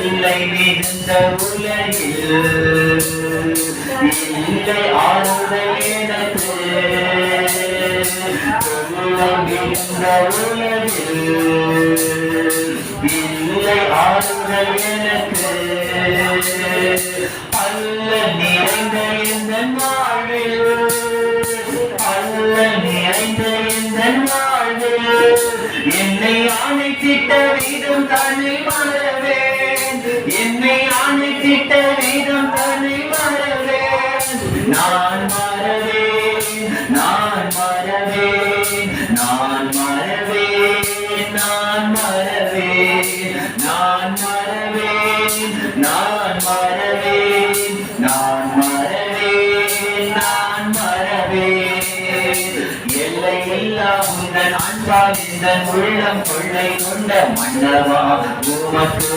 இல்லை மிகுந்த உலகில் இல்லை ஆறுதல் எனக்கு தொல்லை மிகுந்த உலகில் இல்லை ஆறுதல் எனக்கு அல்ல நிறைந்த இந்த வாழ்வில் அல்ல நிறைந்த இந்த வாழ்வில் என்னை ஆணைத்திட்ட வீதம் தன்னை மறவேன் என்னை ஆணைத்திட்ட வீதம் தன்னை மறவேன் நான் மறவேன் நான் மறவேன் நான் மறவேன் நான் மறவேன் நான் மறவேன் நான் மறவேன் நான் மறவேன் நான் மறவேன் எல்லை இல்லா உந்தன் அன்பால் இந்த உள்ளம் கொள்ளை கொண்ட மன்னவா உமக்கு